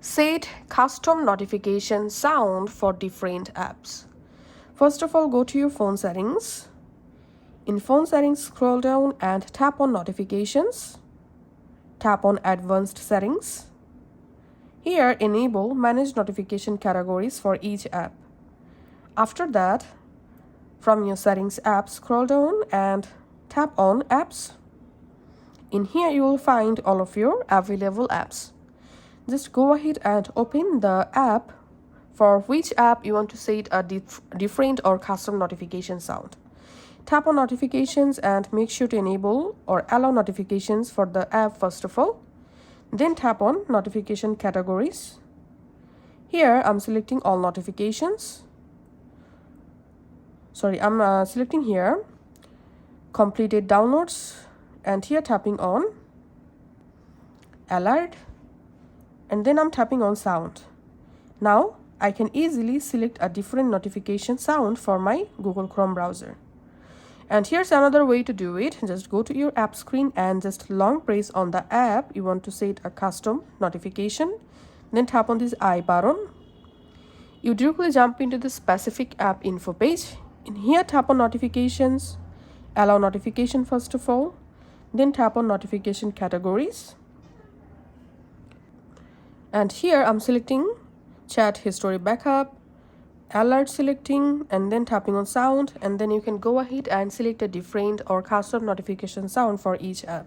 Set custom notification sound for different apps. First of all, go to your phone settings. In phone settings, scroll down and tap on notifications. Tap on advanced settings. Here, enable manage notification categories for each app. After that, from your settings app, scroll down and tap on apps. In here, you will find all of your available apps. Just go ahead and open the app for which app you want to set a different or custom notification sound. Tap on notifications and make sure to enable or allow notifications for the app first of all. Then tap on notification categories. Here I'm selecting all notifications. I'm selecting here completed downloads, and here tapping on alert, and then I'm tapping on sound. Now I can easily select a different notification sound for my Google Chrome browser. And here's another way to do it. Just go to your app screen and just long press on the app you want to set a custom notification. Then tap on this I button. You directly jump into the specific app info page. In here, tap on notifications, allow notification first of all, then tap on notification categories. And here I'm selecting chat history backup, alert selecting, and then tapping on sound, and then you can go ahead and select a different or custom notification sound for each app.